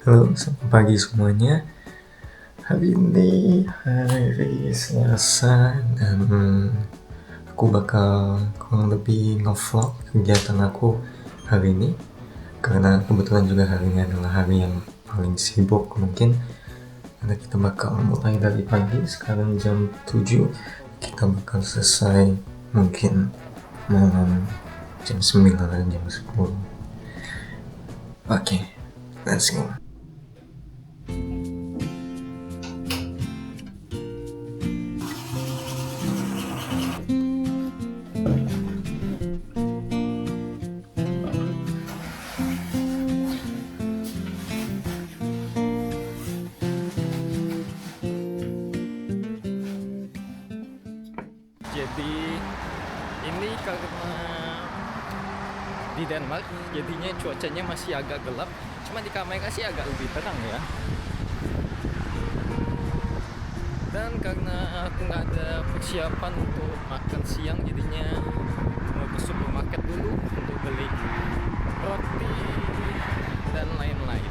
Halo, selamat pagi semuanya. Hari ini hari Selasa dan aku bakal kurang lebih nge-vlog kegiatan aku hari ini karena kebetulan juga hari ini adalah hari yang paling sibuk mungkin. Karena kita bakal mulai dari pagi, sekarang jam 7, kita bakal selesai mungkin malam jam 9 dan jam 10. Oke, let's go. Jadi ini karena di Denmark jadinya cuacanya masih agak gelap, cuma di kamera sih agak lebih terang ya. Dan karena aku nggak ada persiapan untuk makan siang, jadinya mau ke supermarket dulu untuk beli roti dan lain-lain.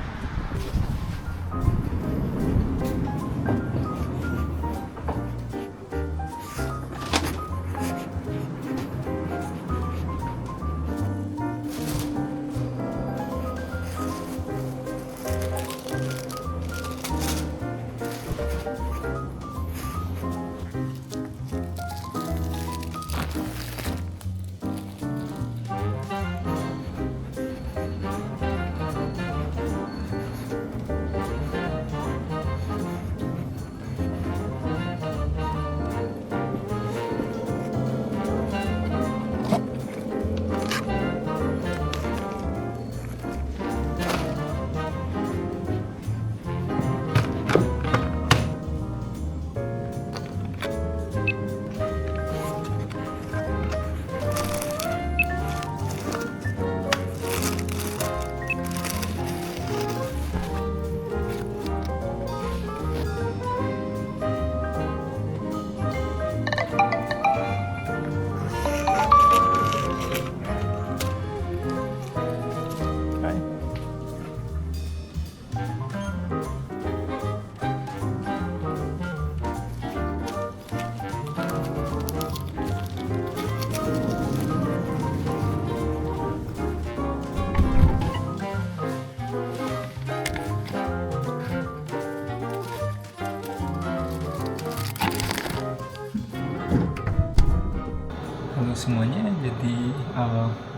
Halo semuanya, jadi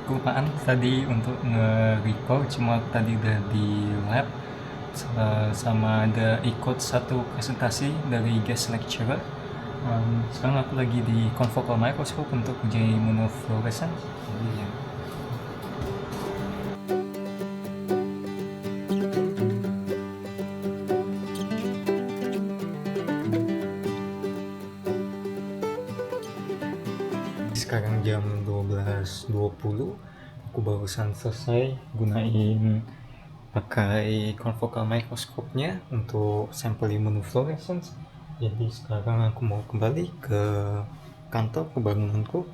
kelupaan tadi untuk nge-record, cuma tadi udah di lab sama ada ikut satu presentasi dari guest lecturer. Sekarang aku lagi di confocal microscope untuk uji immunofluorescence. Jadi ya. Sekarang jam 12.20, aku barusan selesai gunain pakai confocal microscope-nya untuk sampel immunofluorescence. Jadi sekarang aku mau kembali ke kantor, ke bangunanku,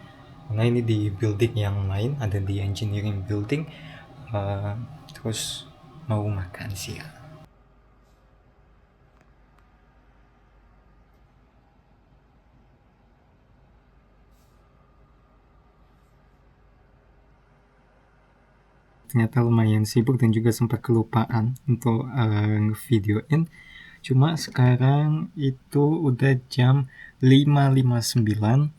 karena ini di building yang lain, ada di engineering building. Terus mau makan siang. Ternyata lumayan sibuk dan juga sempat kelupaan untuk ngevideoin. Cuma sekarang itu udah jam 5.59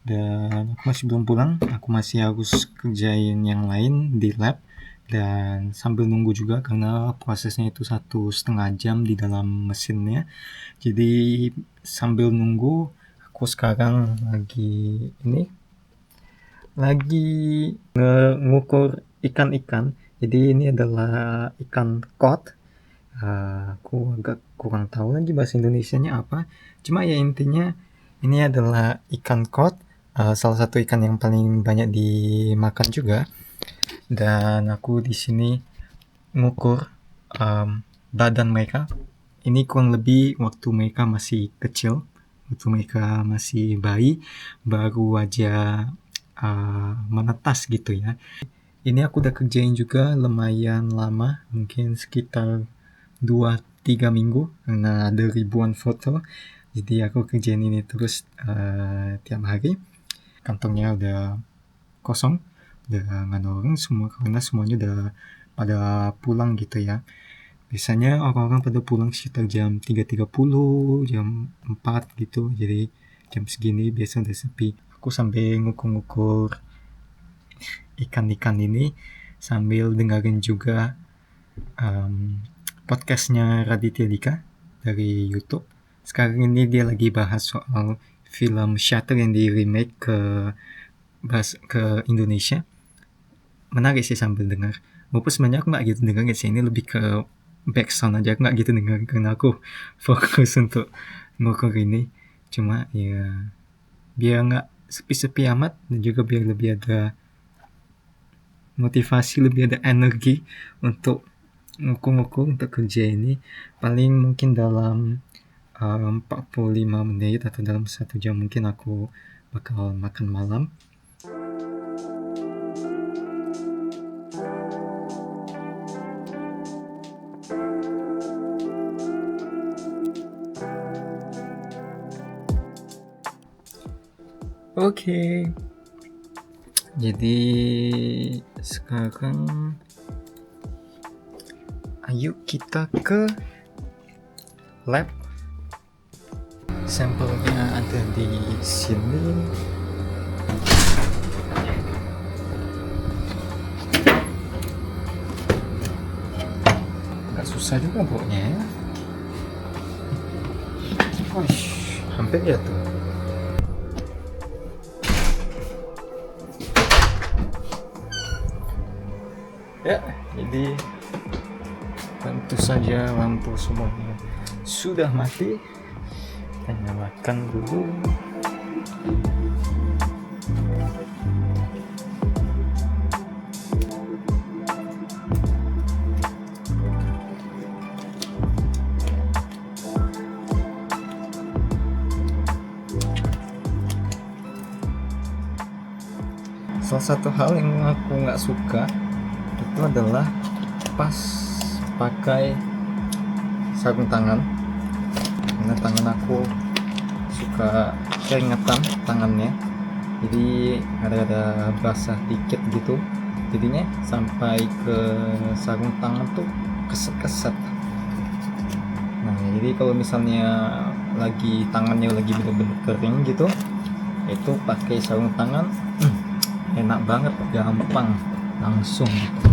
dan aku masih belum pulang. Aku masih harus kerjain yang lain di lab dan sambil nunggu juga karena prosesnya itu 1,5 jam di dalam mesinnya. Jadi sambil nunggu, aku sekarang lagi ngukur ikan-ikan. Jadi ini adalah ikan cod. Aku agak kurang tahu lagi bahasa Indonesianya apa. Cuma ya intinya ini adalah ikan cod, salah satu ikan yang paling banyak dimakan juga. Dan aku di sini ngukur badan mereka. Ini kurang lebih waktu mereka masih kecil, waktu mereka masih bayi, baru aja menetas gitu ya. Ini aku udah kerjain juga lumayan lama, mungkin sekitar 2-3 minggu karena ada ribuan foto. Jadi aku kerjain ini terus tiap hari. Kantongnya udah kosong, udah nggak ada orang semua karena semuanya udah pada pulang gitu ya. Biasanya orang-orang pada pulang sekitar jam 3.30, jam 4 gitu. Jadi jam segini biasa udah sepi. Aku sampai ngukur-ngukur ikan-ikan ini sambil dengerin juga podcastnya Raditya Dika dari YouTube. Sekarang ini dia lagi bahas soal film Shutter yang di remake ke Indonesia. Menarik sih sambil dengar. Walaupun sebenarnya aku nggak gitu dengerin sih, ini lebih ke backsound aja, aku nggak gitu dengerin karena aku fokus untuk ngukur ini. Cuma ya biar nggak sepi-sepi amat dan juga biar lebih ada motivasi, lebih ada energi untuk ngukur-ngukur untuk kerja ini. Paling mungkin dalam 45 menit atau dalam 1 jam mungkin aku bakal makan malam. Oke. Jadi sekarang ayo kita ke lab. Sampelnya ada di sini. Agak susah juga baunya ya. Hampir ya tuh. Ya, jadi tentu saja lampu semuanya sudah mati. Kita nyalakan dulu. Salah satu hal yang aku nggak suka itu adalah pas pakai sarung tangan, karena tangan aku suka keringetan tangannya, jadi ada basah dikit gitu, jadinya sampai ke sarung tangan tuh keset-keset. Nah jadi kalau misalnya tangannya lagi bener-bener kering gitu, itu pakai sarung tangan enak banget, gampang, langsung gitu.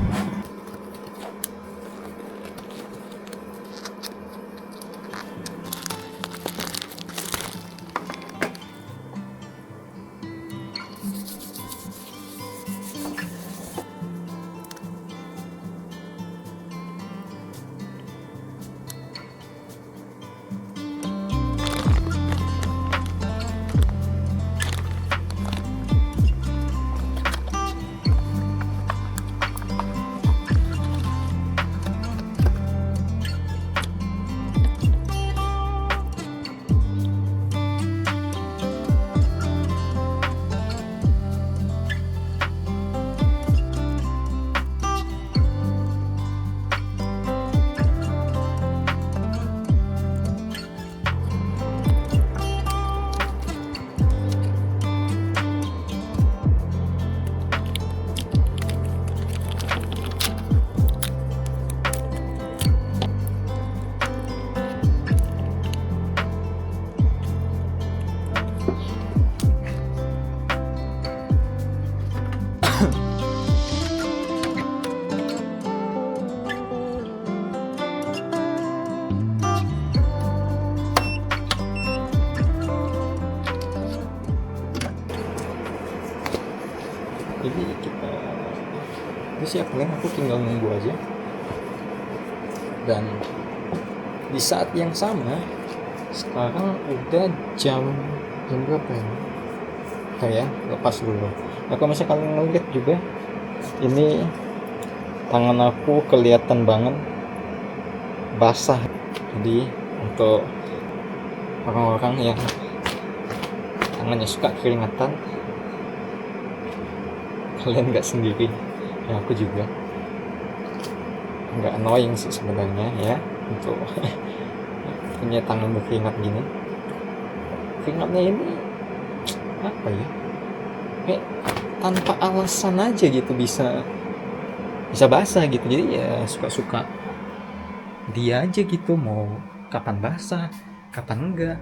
Jadi kita siap kan, aku tinggal nunggu aja. Dan di saat yang sama sekarang udah jam berapa ya? Kayak lepas dulu. Nah, kalau misalnya kalian ngeliat juga, ini tangan aku kelihatan banget basah. Jadi untuk orang-orang yang tangannya suka keringetan, kalian nggak sendiri, ya aku juga nggak annoying sih sebenarnya ya. untuk punya tangan berkeringat gini. Keringatnya ini apa ya, kayak tanpa alasan aja gitu bisa basah gitu. Jadi ya suka-suka dia aja gitu, mau kapan basah kapan enggak.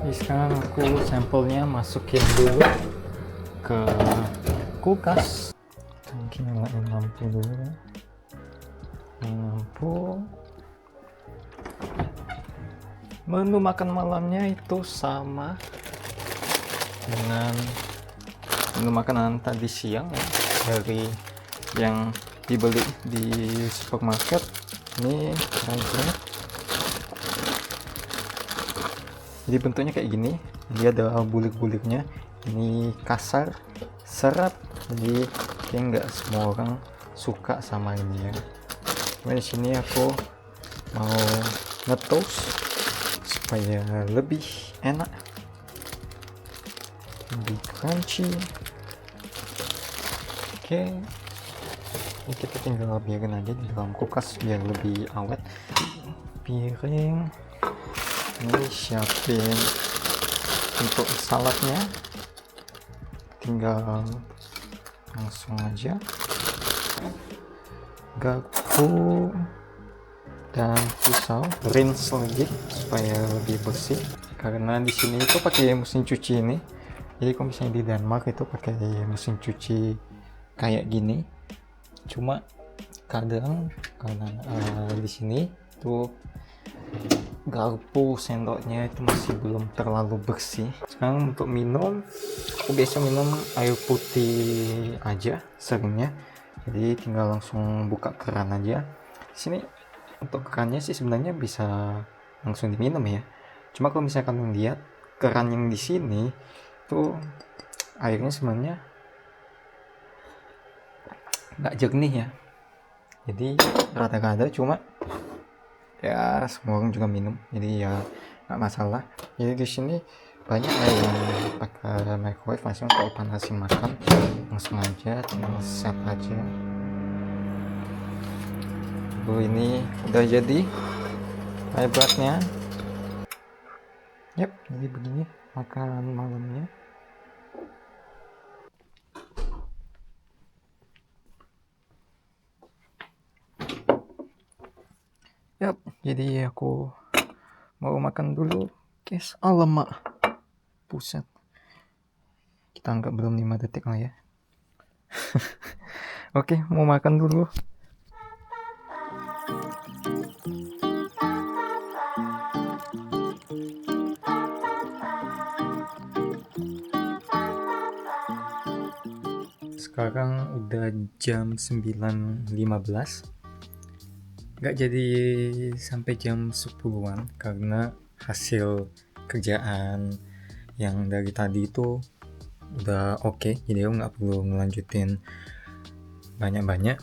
Jadi sekarang aku sampelnya masukin dulu ke kulkas. Mungkin nyalain lampu dulu ya. Lampu. Menu makan malamnya itu sama dengan menu makanan tadi siang ya, dari yang dibeli di supermarket. Ini kira-kira jadi bentuknya kayak gini, dia ada bulir-bulirnya, ini kasar, seret, jadi kayak nggak semua orang suka sama ini ya. Cuma di sini aku mau nge-toast supaya lebih enak, lebih crunchy. Oke, ini kita tinggal biarin aja di dalam kulkas biar lebih awet. Piring ini siapin untuk saladnya, tinggal langsung aja garpu dan pisau, rinse lagi supaya lebih bersih, karena di sini itu pakai mesin cuci ini. Jadi kalau misalnya di Denmark itu pakai mesin cuci kayak gini, cuma kadang karena di sini tuh garpu sendoknya itu masih belum terlalu bersih. Sekarang untuk minum, aku biasa minum air putih aja seringnya, jadi tinggal langsung buka keran aja. Di sini untuk kerannya sih sebenarnya bisa langsung diminum ya, cuma kalau misalkan lihat keran yang di sini tuh airnya sebenarnya nggak jernih ya, jadi rada-rada, cuma ya semua orang juga minum, jadi ya nggak masalah. Jadi di sini banyak yang pakai microwave, langsung kalau panasin makan langsung aja, tinggal set aja. Ini udah jadi hebatnya. Yap, jadi begini makan malamnya. Yap, jadi aku mau makan dulu, guys. Alamak, buset, kita anggap belum 5 detik lah ya. Oke, mau makan dulu. Sekarang udah jam 9.15, nggak jadi sampai jam 10-an karena hasil kerjaan yang dari tadi itu udah oke, jadi aku nggak perlu ngelanjutin banyak-banyak.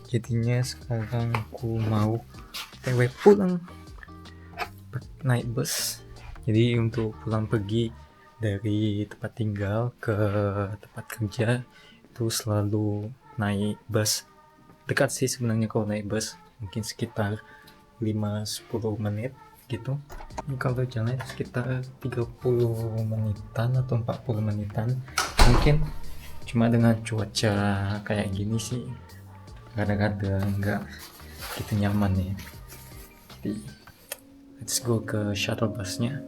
Jadinya sekarang aku mau TW pulang naik bus. Jadi untuk pulang pergi dari tempat tinggal ke tempat kerja itu selalu naik bus. Dekat sih sebenarnya kalau naik bus, mungkin sekitar 5-10 menit gitu. Ini kalau jalan sekitar 30 menitan atau 40 menitan mungkin. Cuma dengan cuaca kayak gini sih kadang-kadang nggak gitu nyaman ya. Jadi let's go ke shuttle busnya.